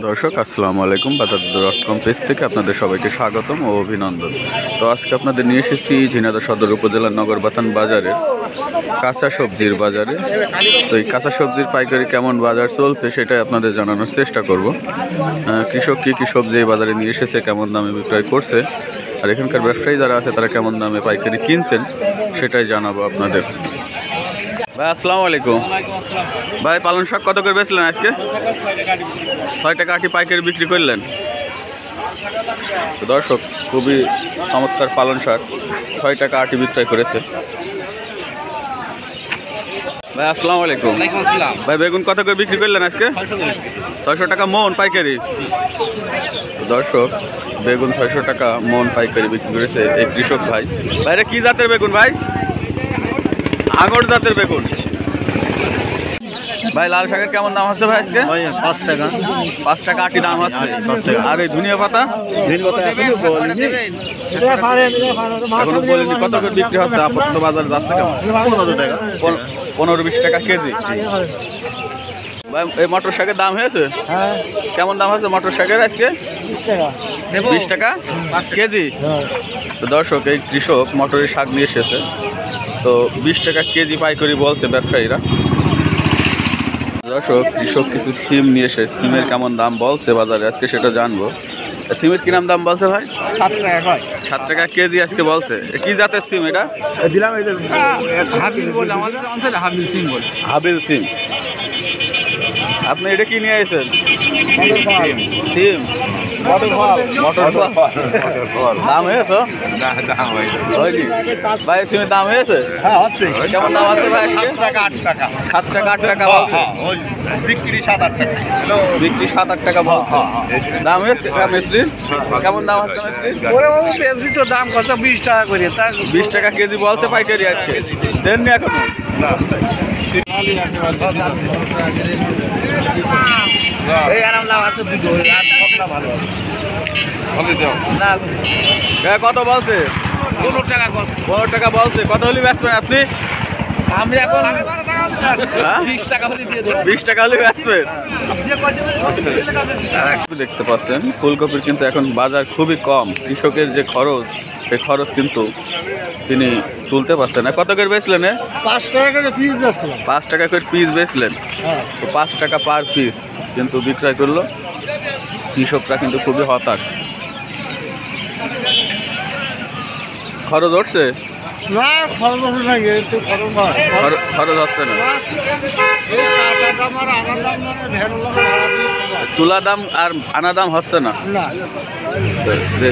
দর্শক আসসালামু আলাইকুম, বাজার.com পেজ থেকে আপনাদের সবাইকে স্বাগতম ও অভিনন্দন। তো আজকে আপনাদের নিয়ে এসেছি ঝিনাইদহ সদর উপজেলার নগরবাথান বাজারে কাঁচা সবজির বাজারে। তো এই কাঁচা সবজির পাইকারি কেমন বাজার চলছে সেটাই আপনাদের জানানোর চেষ্টা করব। কৃষক কী সবজি এই বাজারে নিয়ে এসেছে, কেমন দামে বিক্রয় করছে, আর এখানকার ব্যবসায়ী যারা আছে তারা কেমন দামে পাইকারি কিনছেন সেটাই জানাবো আপনাদের। ভাই আসসালামু আলাইকুম। ভাই পালং শাক কত করে বেচলেন আজকে? 6 টাকা আটি পাইকারি বিক্রি করলেন। দর্শক খুবই চমৎকার পালং শাক 6 টাকা আটি বিক্রয় করেছে। ভাই আসসালামু আলাইকুম। ভাই বেগুন কত করে বিক্রি করলেন আজকে? 600 টাকা মন পাইকারি। দর্শক বেগুন 600 টাকা মন পাইকারি বিক্রি করেছে এই কৃষক ভাই। ভাইরা কি জাতের বেগুন ভাই? আগর জাতের বেগুন। ভাই লাল শাকের কেমন দাম হচ্ছে ভাই আজকে? 5 টাকা আটি দাম হচ্ছে। আর এই ধনিয়া পাতা এখনো বলিনি কত করে বিক্রি হচ্ছে? আপাতত বাজারে যাচ্ছে কেমন? 15-20 টাকা কেজি। ভাই এই মটর শাকের দাম হয়েছে? কেমন দাম হচ্ছে মটর শাকের আজকে? 20 টাকা কেজি। তো দর্শক এই কৃষক মটরের শাক নিয়ে এসেছে, তো 20 টাকা কেজি পাইকারি বলছে ব্যবসায়ীরা। দর্শক কৃষক কিছু সিম নিয়ে এসে সিমের কেমন দাম বলছে বাজারে আজকে সেটা জানবো। সিমের কিরম দাম বলছে ভাই? 7 টাকা কেজি আজকে বলছে। কি জাতের সিম এটা? হাবিল সিম। আপনি এটা কি নিয়ে এসেছেন? সিম দাম হয়েছে? হয়নি ভাই, সিমের দাম হয়েছে? কেমন দাম আছে ভাই? 7 টাকা 8 টাকা বিক্রি 7-8 টাকা। বিক্রি 7-8 টাকা বলছে। দাম হয়েছে মিস্ত্রির? কেমন দাম আছে মিস্ত্রির? তো দাম কত? 20 টাকা করে। 20 টাকা কেজি বলছে পাইকারি আজকে। দেননি এখনো? কত বলছে? 15 টাকা বলছে। কত হলে বেচবেন আপনি? আমি এখন 20 টাকা হলে দিয়ে দেব। 20 টাকা হলে বেচবেন। দেখতে পাচ্ছেন ফুলকপির কিন্তু এখন বাজার খুবই কম। কৃষকের যে খরচ, সেই খরচ কিন্তু তিনি তুলতে পারছেন না। কত করে বেচলেন? 5 টাকা করে পিস বেচলাম। 5 টাকা করে পিস বেচলেন। তো 5 টাকা পার পিস কিন্তু বিক্রয় করলো। কৃষকরা কিন্তু খুবই হতাশ। খরচ উঠছে না, খরচ হচ্ছে না, একটু খরচ হয়। খরচ হচ্ছে না। তুলা দাম আর আনা দাম হচ্ছে না। যে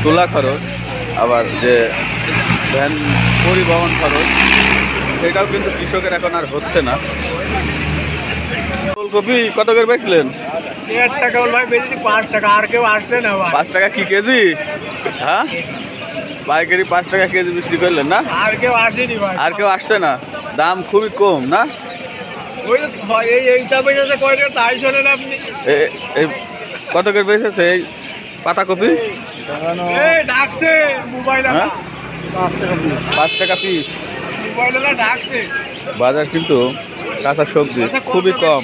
তুলা খরচ, আবার যে ভ্যান পরিবহন খরচ, সেটাও কিন্তু কৃষকের এখন আর হচ্ছে না। ফুলকপি কত করে বেচলেন? 1 টাকা ভাই বেশি। 5 টাকা। আর কেউ আসছে না ভাই। 5 টাকা কি কেজি? হ্যাঁ পাইকারি 5 টাকা কেজি বিক্রি করলেন না? আর কেউ আসেনি ভাই। আর কেউ আসছে না। দাম খুবই কম না? ওই এইটা বেজেছে কয় টাকা তাই শোনেন আপনি। এই কত করে বেচেছে এই পাতাকপি? ডাকছে মোবাইল। 5 টাকা পিস। মোবাইল ডাকছে। বাজার কিন্তু কাঁচা সবজি খুবই কম।